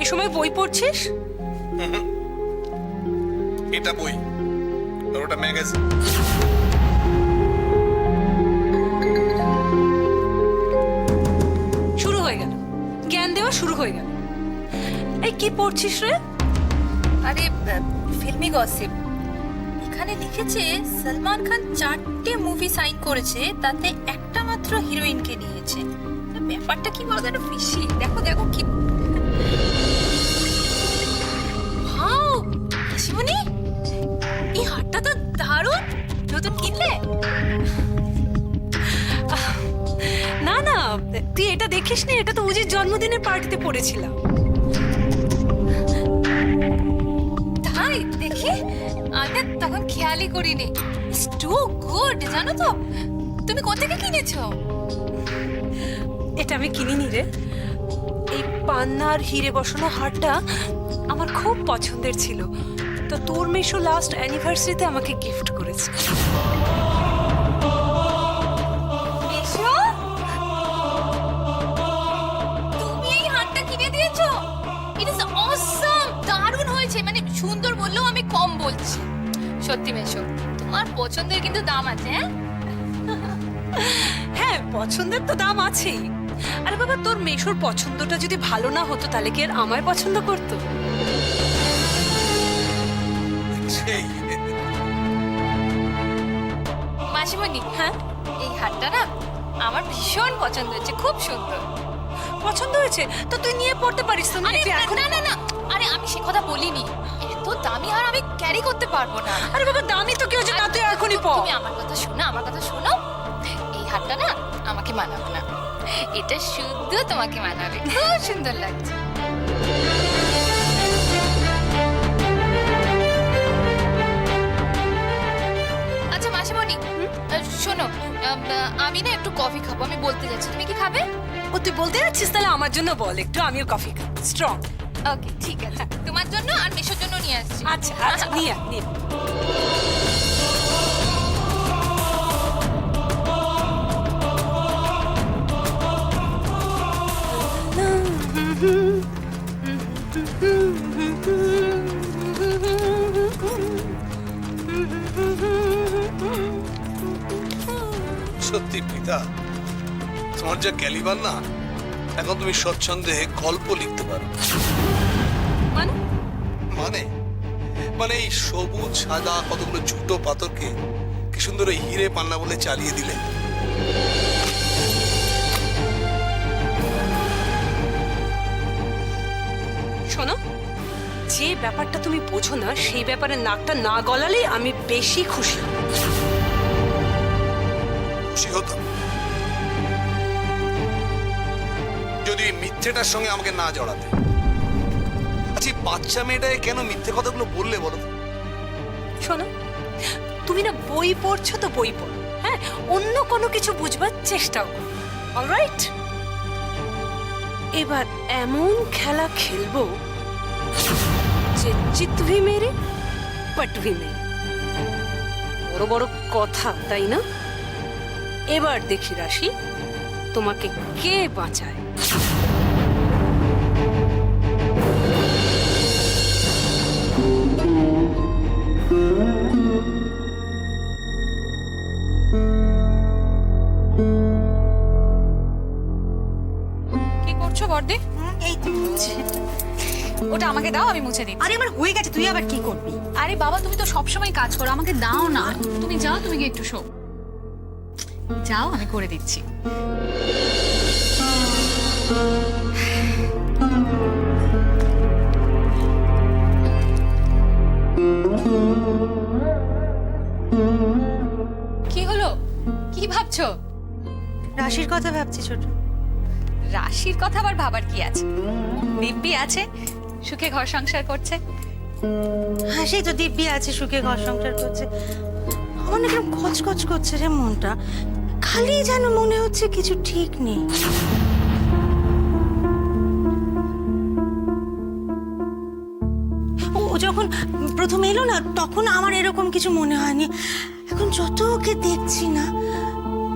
এই সময় বই পড়ছিস? এটা বই আর ওটা ম্যাগাজিন। শুরু হয়ে গেল, জ্ঞান দেওয়া শুরু হয়ে গেল। এই কি পড়ছিস রে? আরে ফিল্মি গসিপ। এখানে লিখেছে সলমান খান 4টে মুভি সাইন করেছে, তাতে একটা মাত্র হিরোইনকে নিয়েছে। ব্যাপারটা কি বলতো, একটা ফিশি। দেখো দেখো কি ওয়াও, শিবনি এই হারটা তো দারুণ। নতুন কিনলে? না না, তুই এটা দেখিস নি, এটা তো উজির জন্মদিনের পার্টিতে পড়েছিলাম। তাই দেখি, আমি তখন খেয়ালই করিনি। ইটস টু গুড, জানো তো? তুমি কোথেকে কিনেছো? এটা আমি কিনিনি রে। এই পান্নার হিরে বসানো হারটা আমার খুব পছন্দের ছিল, তো তোর মেশো লাস্ট অ্যানিভার্সারিতে আমাকে গিফট করেছে। এসো, তুমি এই হারটা কিনে দিয়েছো? ইট ইজ অসাম, দারুণ হয়েছে। মানে সুন্দর বললেও আমি কম বলছি। সত্যি মেশো, তোমার পছন্দের কিন্তু দাম আছে। হ্যাঁ, পছন্দের তো দাম আছেই। আরে বাবা, তোর মেশোর পছন্দটা যদি ভালো না হতো তাহলে কি আর আমায় পছন্দ করতো? সেই মাসিমণি, হ্যাঁ, এই হারটা না আমার ভীষণ পছন্দ হয়েছে, খুব সুন্দর। পছন্দ হয়েছে তো তুই নিয়ে পড়তে পারিস তো। আরে তুই এখন না না না, আরে আমি সে কথা বলিনি। এত দামি হার আমি ক্যারি করতে পারবো না। আরে বাবা, দামি তো কেউ যে না, তুই এখনই পড়। তুমি আমার কথা শোনো, আমার কথা শোনো। এই হারটা না আমাকে মানাবে না, এটা শুদ্ধ তোমাকে মানাবে। খুব সুন্দর লাগছে। আচ্ছা মাসিমণি, শোনো, আমি না একটু কফি খাবো, আমি বলতে যাচ্ছি। তুমি কি খাবে? ও তুই বলতে যাচ্ছিস, তাহলে আমার জন্য বল একটু, আমিও কফি খাই স্ট্রং। ওকে ঠিক আছে, তোমার জন্য আর মেশোর জন্য নিয়ে আসছি। আচ্ছা আচ্ছা, নিয়ে আয়, নিয়ে আয়। সত্যি পিতা, তোমার যা ক্যালিবার না, এখন তুমি স্বচ্ছন্দে গল্প লিখতে পারো। মানে মানে মানে এই সবুজ সাদা কতগুলো ছোট পাথরকে কি সুন্দর ওই হিরে পান্না বলে চালিয়ে দিলে। শোনো, যে ব্যাপারটা তুমি বোঝো না সেই ব্যাপারে নাকটা না গলালেই আমি বেশি খুশি হব। খুশি হতাম যদি এই মিথ্যেটার সঙ্গে আমাকে না জড়াতে। আচ্ছা, এই বাচ্চা মেয়েটাকে কেন মিথ্যে কথাগুলো বললে বলো তো? শোনো, তুমি না বই পড়ছো তো বই পড়ো, হ্যাঁ, অন্য কোনো কিছু বুঝবার চেষ্টাও করো। অলরাইট, এবার এমন খেলা খেলবো যে জিত ভি মেরে পট ভি মেরে। বড় বড় কথা, তাই না? এবার দেখি রাশি, তোমাকে কে বাঁচায়। কি করছো বর্দি? এই তো মুছে। ওটা আমাকে দাও, আমি মুছে দিই। আরে আমার হয়ে গেছে, তুই আবার কি করবি? আরে বাবা, তুমি তো সবসময় কাজ করো, আমাকে দাও না। তুমি যাও, তুমি গিয়ে একটু শো। যাও, আমি করে দিচ্ছি। কি হলো? কি ভাবছো? রাশির কথা ভাবছি ছোট। রাশির কথা আবার ভাবার কি আছে? দিব্যি আছে, সুখে ঘর সংসার করছে। হ্যাঁ, সেই তো দিব্যি আছে, সুখে ঘর সংসার করছে। আমার না কিরকম খচখচ করছে রে মনটা, খালি যেন মনে হচ্ছে কিছু ঠিক নেই। ও যখন প্রথম এলো না, তখন আমার এরকম কিছু মনে হয়নি। এখন যত ওকে দেখছি না,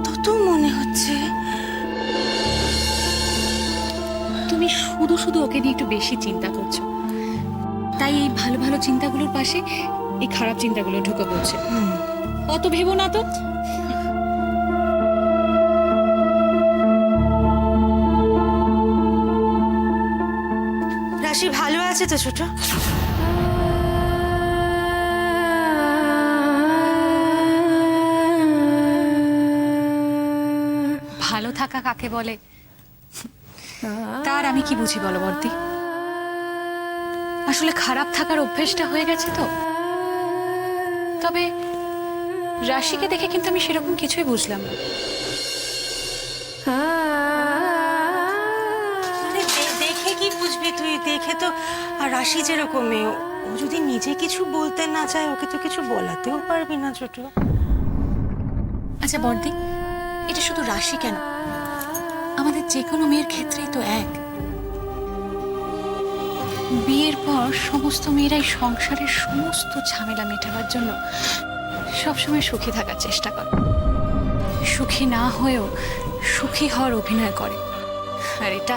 তত মনে হচ্ছে। তুমি শুধু শুধু ওকে নিয়ে একটু বেশি চিন্তা করছো, তাই এই ভালো ভালো চিন্তাগুলোর পাশে এই খারাপ চিন্তাগুলো ঢুকে পড়ছে। অত ভেবো না তো। রাশি ভালো আছে তো ছোট? ভালো থাকা কাকে বলে তার আমি কি বুঝি বলো বর্দি। আসলে খারাপ থাকার অভ্যেসটা হয়ে গেছে তো। তবে রাশিকে দেখে কিন্তু আমি সেরকম কিছুই বুঝলাম না। আরে দেখে কি বুঝবি তুই? দেখে তো আর রাশি যেরকম মেয়ে, ও যদি নিজে কিছু বলতে না চায় ওকে তো কিছু বলাতেও পারবি না ছোট। আচ্ছা বর্দি, এটা শুধু রাশি কেন, আমাদের যে কোনো মেয়ের ক্ষেত্রেই তো এক। বিয়ের পর সমস্ত মেয়েরাই সংসারের সমস্ত ঝামেলা মেটাবার জন্য সবসময় সুখী থাকার চেষ্টা করে, সুখী না হয়েও সুখী হওয়ার অভিনয় করে। আর এটা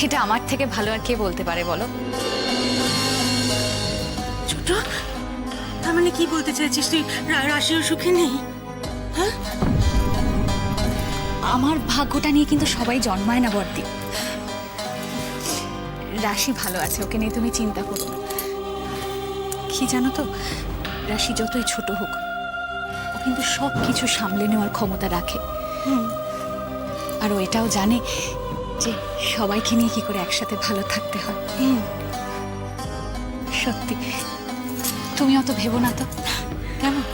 এটা আমার থেকে ভালো আর কে বলতে পারে বলো? ছোট, তার মানে কি বলতে চাইছিস তুই? রাশিও সুখে নেই? হ্যাঁ, আমার ভাগ্যটা নিয়ে কিন্তু সবাই জন্মায় না বর্দি। রাশি ভালো আছে, ওকে নিয়ে তুমি চিন্তা করো না। কি জানো তো, রাশি যতই ছোট হোক ও কিন্তু সব কিছু সামলে নেওয়ার ক্ষমতা রাখে। আর ও এটাও জানে যে সবাইকে নিয়ে কি করে একসাথে ভালো থাকতে হয়। সত্যি তুমি অত ভেবো না তো, কেমন?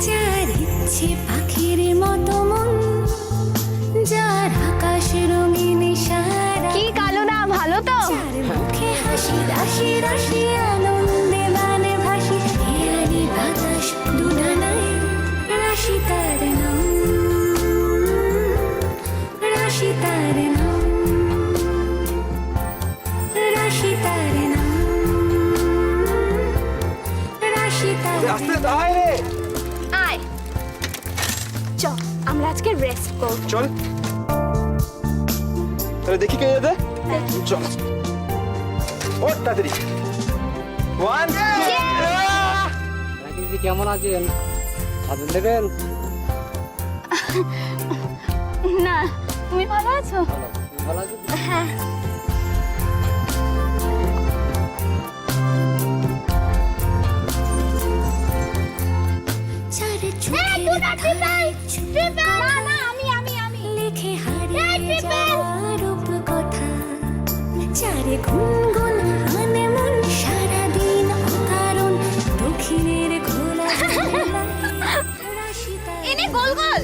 যার ইচ্ছে পাখির মতো মন, যার আকাশ রঙিন সারা, কি কালো না ভালো তো? যার মুখে হাসি রাশি রাশি আনন্দে গানে ভাসি, হেয়ালি বাতাস দুধানায় রাশি তার নাম, রাশি তার নাম, রাশি তার নাম, রাশি তার নাম। আয় চ, আমরা আজকে রেস্ট করব। চল তাহলে দেখি কে যেতে। চল ও তাড়াতাড়ি। ওয়ান দিদি কেমন আছেন? সাথে নেবেন? না, তুমি ভালো আছো? ভালো আছেন? হ্যাঁ। চারে চোখের লিখে হারিয়ে যাওয়ার রূপকথা, চারে গুনগুন আনে মন সারাদিন অকারণ দক্ষিণের ঘোলা রাশি তার এনে গোল গোল।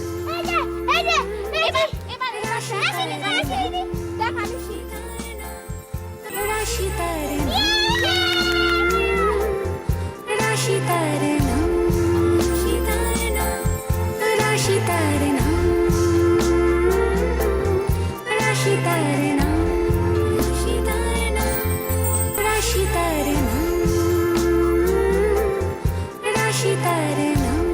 এবার রাশি তার রাশি তার নাম, রাশি তার নাম, রাশি তার নাম, রাশি তার নাম, রাশি তার নাম,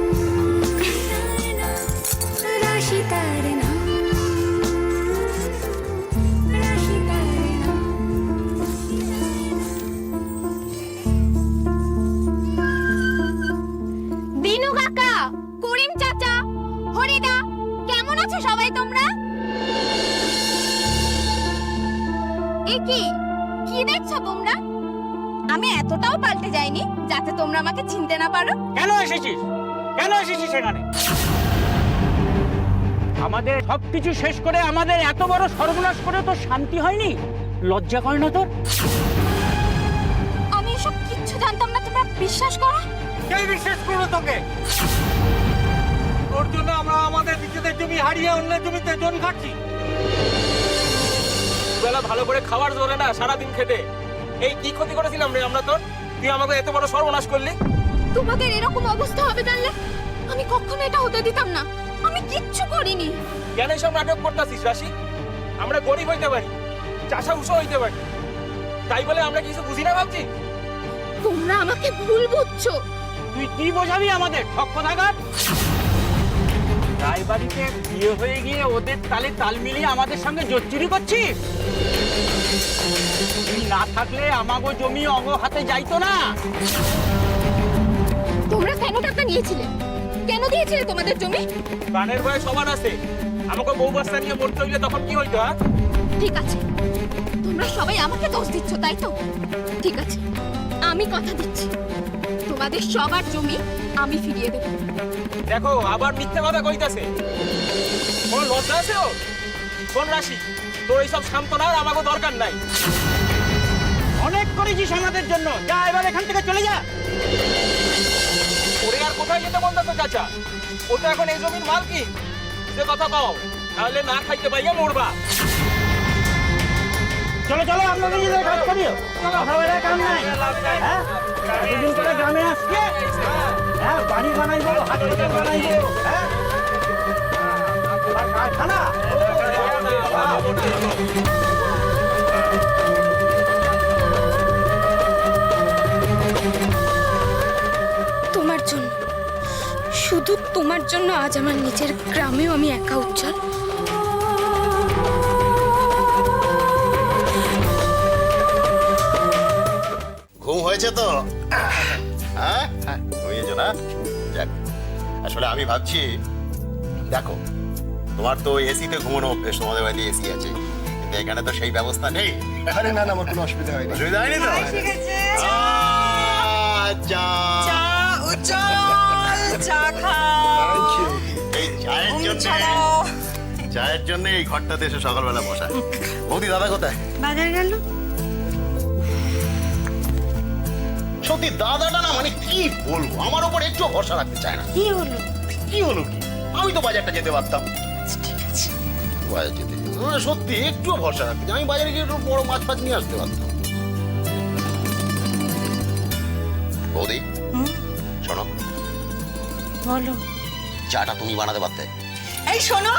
রাশি তার নাম, রাশি তার নাম। দিনু কাকা, করিম চাচা, হরিদা, কেমন আছো সবাই তোমরা? এ কি কি দেখছো তোমরা? আমি এতটাও পাল্টে যাইনি যাতে তোমরা আমাকে চিনতে না পারো। কেন এসেছিস? কেন এসেছিস এখানে? আমাদের সবকিছু শেষ করে আমাদের এত বড় সর্বনাশ করে তোর শান্তি হয়নি? লজ্জা করে না তোর? আমি এসব কিচ্ছু জানতাম না, তোমরা বিশ্বাস করো? কে বিশ্বাস করলো তোকে? তোর জন্য আমরা আমাদের নিজেদের জমি হারিয়ে অন্য জমিতে জন খাচ্ছি। বেলা ভালো করে খাবার জোরে না, সারাদিন খেটে এই কি ক্ষতি করেছিলাম রে আমরা তোর? তুই আমাকে এত বড় সর্বনাশ করলি। তোমাদের এরকম অবস্থা হবে জানলে আমি কখনো এটা হতে দিতাম না। আমি কিচ্ছু করিনি। কেন এসব নাটক করতেছিস রাশি? আমরা গরিব হইতে পারি, চাষা উষা হইতে পারি, তাই বলে আমরা কিছু বুঝি না ভাবছি? তোমরা আমাকে ভুল বুঝছো। তুই কি বোঝাবি আমাদের ঠক কথাকার? রায়বাড়িতে বিয়ে হয়ে গিয়ে ওদের তালে তাল মিলিয়ে আমাদের সঙ্গে জোচ্চুরি করছিস? তুই না থাকলে আমাগো জমি অঙ্গ হাতে যাইতো না। তোমরা কেন টাকা নিয়েছিলে? কেন দিয়েছিলে তোমাদের জমি? প্রাণের ভয়ে সবার আছে, আমাকে বউ বাচ্চা নিয়ে মরতে হইলে তখন কি হইতো? হ্যাঁ, ঠিক আছে, তোমরা সবাই আমাকে দোষ দিচ্ছ, তাই তো? ঠিক আছে, আমি কথা দিচ্ছি, তোমাদের সবার জমি আমি ফিরিয়ে দেবো। দেখো আবার মিথ্যা কথা কইতাছে। কোন লজ্জা আছে ওর? কোন রাশি? তোর এইসব সান্ত্বনার আমাকে দরকার নাই। অনেক করেছিস আমাদের জন্য, যা এবার এখান থেকে চলে যা। ওরে আর কোথায় যেতে বলতেছে চাচা? ও তো এখন এই জমির মালকিন। যে কথা কও, তাহলে না খাইতে পাইয়া মরবা। চলো চলো, আমরা নিজেদের কাজ করিও, কথা বলে কাম নাই। হ্যাঁ, এতদিন করে গ্রামে আসছে, হ্যাঁ, বাড়ি বানাইবো, হাসপাতাল বানাইবো, হ্যাঁ, আর কারখানা। তোমার জন্য, শুধু তোমার জন্য আজ আমার নিজের গ্রামেও আমি একা উজ্জ্বল। ঘুম হয়েছে তো? হ্যাঁ ঘুমিয়েছো না? যাক, আসলে আমি ভাবছি, দেখো তোমার তো এসিতে ঘুমানো অভ্যেস, তোমাদের বাড়িতে এসি আছে, কিন্তু এখানে তো সেই ব্যবস্থা নেই। আরে না না, আমার কোনো অসুবিধা হয়নি। অসুবিধা হয়নি তো? চা এই চায়ের জন্য এই ঘরটাতে এসে সকালবেলা বসায়। বৌদি দাদা কোথায়? বাজার গেল। সত্যি দাদাটা না, মানে কি বলবো, আমার উপর একটু ভরসা রাখতে চায় না। কি হলো? কি হলো কি? আমি তো বাজারটা যেতে পারতাম। বাজার যেতে সত্যি একটুও ভরসা রাখতে চায়। আমি বাজারে গিয়ে একটু বড় মাছ ফাছ নিয়ে আসতে পারতাম। বৌদি শোনো, বলো। চাটা তুমি বানাতে পারতে। এই শোনো,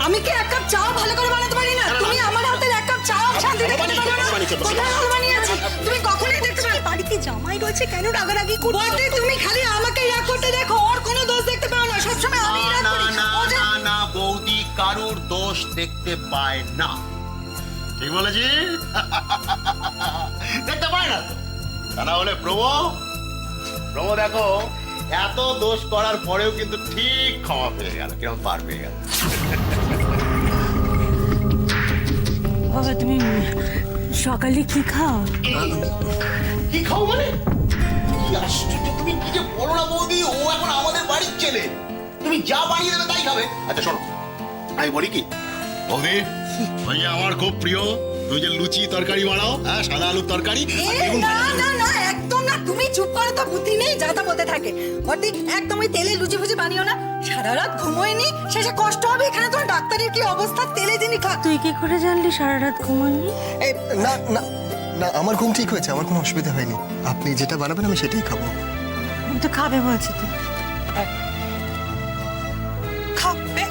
আমি কি এক কাপ চা ভালো করে বানাতে পারি না? তুমি আমার হাতের এক কাপ চা শান্তিতে খেতে পারো না? কোথায় ভালো বানিয়েছি? তুমি কখনোই দেখতে পারো? বাড়িতে জামাই রয়েছে, কেন রাগারাগি করতে? তুমি খালি আমাকে রাগ করতে দেখো, ওর কোনো দোষ দেখতে পাও না। সবসময় আমি রাগ না করি। না ও যে- না না, বৌদি কারুর দোষ দেখতে পায় না। ঠিক বলেছি? দেখতে পায় না তো? তা না হলে প্রভু দেখো, এত দোষ করার পরেও কিন্তু ঠিক ক্ষমা পেয়ে গেল, কিরকম পার পেয়ে গেল। বাবা, তুমি সকালে কি খাও? কি খাও মানে? কি আশ্চর্য, তুমি কি যে বলো না বৌদি, ও এখন আমাদের বাড়ির ছেলে, তুমি যা বানিয়ে দেবে তাই খাবে। আচ্ছা শোনো, আমি বলি কি বৌদি, ওই যে আমার খুব প্রিয়, তুমি যে লুচি তরকারি বানাও, হ্যাঁ, সাদা আলুর তরকারি। না না না, একদম না। তুমি চুপ করে, তো বুদ্ধি নেই, যা তা বলতে থাকে। অর্ধেক একদম ওই তেলে লুচি ফুচি বানিও না। সারা রাত ঘুমোয়নি, শেষে কষ্ট হবে। এখানে তোমার ডাক্তারের কি অবস্থা, তেলে জিনিস খা। তুই কি করে জানলি সারা রাত ঘুমোয়নি? এই, না না না, আমার ঘুম ঠিক হয়েছে, আমার কোনো অসুবিধা হয়নি। আপনি যেটা বানাবেন আমি সেটাই খাবো। আমি তো খাবে বলছি তো। খাবে?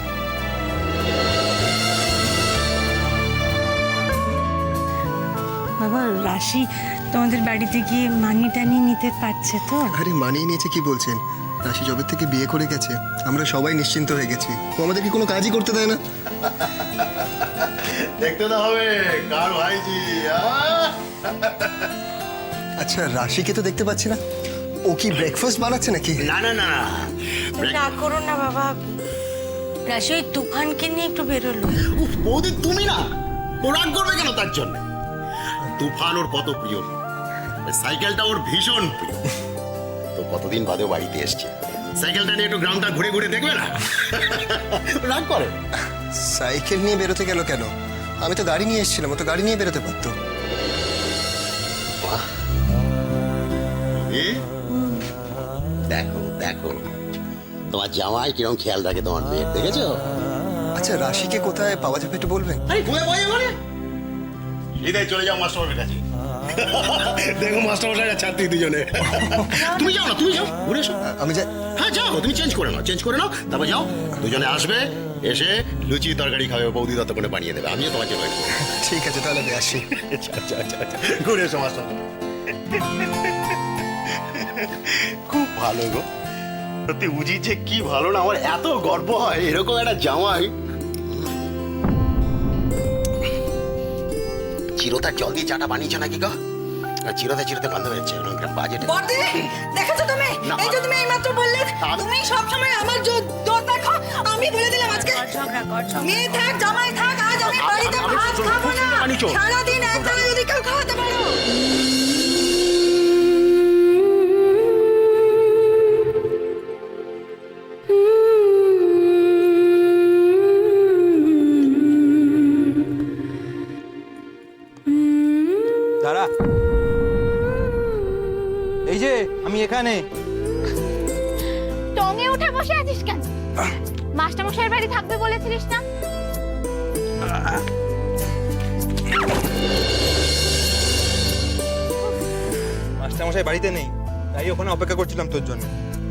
বাবা, রাশি তোমাদের বাড়িতে গিয়ে মানি টানি নিতে পারছে তো? আরে মানিয়ে নিয়েছে কি বলছেন? রাশি জবের থেকে বিয়ে করে গেছে, আমরা সবাই নিশ্চিন্ত হয়ে গেছি। ও আমাদেরকে কোনো কাজই করতে দেয় না। দেখতে তো হবে কার ভাইজি। আচ্ছা, রাশিকে তো দেখতে পাচ্ছি না, ও কি ব্রেকফাস্ট বানাচ্ছে নাকি? না না না, রাগ করো না বাবা, রাশি ওই তুফানকে নিয়ে একটু বেরোলো। উফ, বৌদি তুমি না, ও রাগ করবে কেন তার জন্য? তুফান ওর কত প্রিয়, ওই সাইকেলটা ওর ভীষণ প্রিয়। তো কতদিন বাদে ও বাড়িতে এসছে, সাইকেলটা নিয়ে একটু গ্রামটা ঘুরে ঘুরে দেখবে না? রাগ করে? সাইকেল নিয়ে বেরোতে গেল কেন? আমি তো গাড়ি নিয়ে এসেছিলাম, ও তো গাড়ি নিয়ে বেরোতে পারতো। দেখো দেখো, তোমার জামাই কিরকম খেয়াল রাখে তোমার মেয়ে, দেখেছো? আচ্ছা, রাশিকে কোথায় পাওয়া যাবে একটু বলবেন? আরে ঘুরে বয়ে মানে এটাই চলে যাও মাস্টারবাবুর কাছে। দেখো মাস্টারমশাই ছাত্রী দুজনে। তুমি যাও না, তুমি যাও ঘুরে এসো। আমি যাই। হ্যাঁ যাও, তুমি চেঞ্জ করে নাও, তারপর যাও, দুজনে আসবে, এসে লুচি তরকারি খাবে, বৌদি ততক্ষণে বানিয়ে দেবে, আমিও তোমার জন্য wait করবো। ঠিক আছে তাহলে আমি আসি। আচ্ছা আচ্ছা আচ্ছা আচ্ছা, ঘুরে এসো আমার সঙ্গে। খুব ভালো গো, সত্যি উজি যে কি ভালো না, আমার এত গর্ব হয় এরকম একটা জামাই। চিরতার জল দিয়ে চাটা বানিয়েছো নাকি গো? চিরতে চিরতে গন্ধ হচ্ছে, বাজেট। বড়দি, দেখেছো তুমি? না, এই যে তুমি এইমাত্র বললে, তুমি সব সময় আমার জোর দেখো। আমি বলে দিলাম আজকে মেয়ে থাক জামাই থাক, আজ আমি বাড়িতে ভাত খাবো না। সারাদিন একবেলা যদি কেউ খাওয়াতে পারো। দাঁড়া, এই যে আমি এখানে। টঙে উঠে বসে আছিস কেন? মাস্টারমশাইয়ের বাড়ি থাকবে বলেছিলিস না? মাস্টারমশাই বাড়িতে নেই, তাই ওখানে অপেক্ষা করছিলাম তোর জন্য।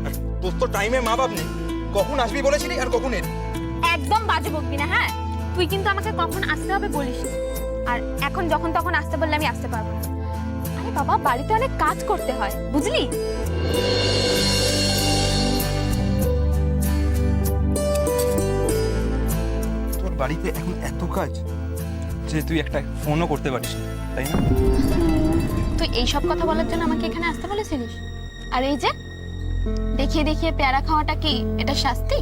আর তোর তো টাইমে মা বাপ নেই, কখন আসবি বলেছিলি আর কখন এলি? একদম বাজে বকবি না, হ্যাঁ? তুই কিন্তু আমাকে কখন আসতে হবে বলিস, আর এখন যখন তখন আসতে বললে আমি আসতে পারবো না। আরে বাবা, বাড়িতে অনেক কাজ করতে হয়, বুঝলি? তোর বাড়িতে এখন এত কাজ যে তুই একটা ফোনও করতে পারিস না, তাই না? তুই এইসব কথা বলার জন্য আমাকে এখানে আসতে বলেছিলিস? আর এই যে দেখিয়ে দেখিয়ে পেয়ারা খাওয়াটা কি এটা শাস্তি?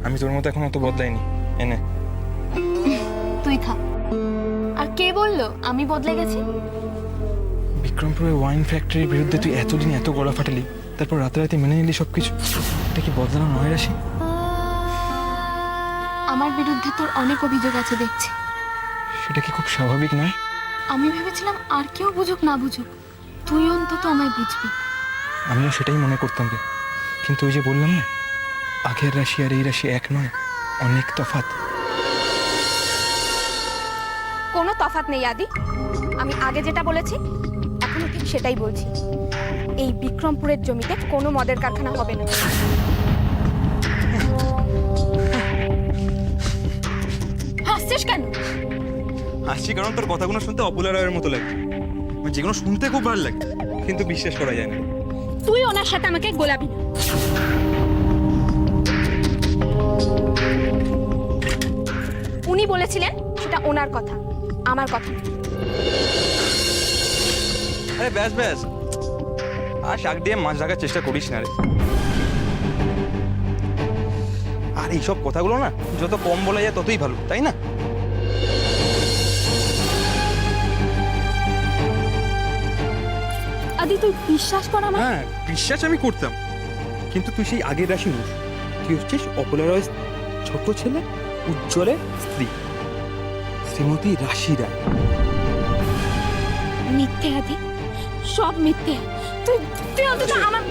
আমি তোর মতো এখন অত বদলাইনি, এনে তুই খা। আর কে বললো আমি বদলে গেছি? বিক্রমপুরের ওয়াইন ফ্যাক্টরির বিরুদ্ধে তুই এতদিন এত গলা ফাটালি, তারপর রাতে মেনে নিলি সবকিছু। এটা কি বদলানো নয় রাশি? আমার বিরুদ্ধে তোর অনেক অভিযোগ আছে দেখছি। সেটা কি খুব স্বাভাবিক নয়? আমি ভেবেছিলাম আর কেউ বুঝুক না বুঝুক, তুই অন্তত আমায় বুঝবি। আমিও সেটাই মনে করতাম রে, কিন্তু ওই যে বললাম না, আগের রাশি আর এই রাশি এক নয়, অনেক তফাৎ। কোনো তফাৎ নেই আদি, আমি আগে যেটা বলেছি এখনো ঠিক সেটাই বলছি। এই বিক্রমপুরের জমিতে কোনো মদের কারখানা হবে না। হাসছিস কেন? হাসছি কারণ তোর কথাগুলো শুনতে অপুলা রায়ের মতো লাগে, যেগুলো শুনতে খুব ভালো লাগে কিন্তু বিশ্বাস করা যায় না। তুই ওনার সাথে আমাকে গোলাবি না। উনি বলেছিলেন সেটা ওনার কথা, আমার কথা না। আরে ব্যাস ব্যাস, আর শাক দিয়ে মাছ ঢাকার চেষ্টা করিস না রে। আর এইসব কথাগুলো না যত কম বলা যায় ততই ভালো, তাই না? আদি তুই বিশ্বাস কর আমার। হ্যাঁ, বিশ্বাস আমি করতাম, কিন্তু তুই সেই আগের রাশি নস। তুই হচ্ছিস অপলা রায়ের ছোট ছেলে, উজ্জ্বলের স্ত্রী, শ্রীমতী রাশি রায়। মিথ্যে আদি, সব মিথ্যে। তুই তুই অন্তত আমার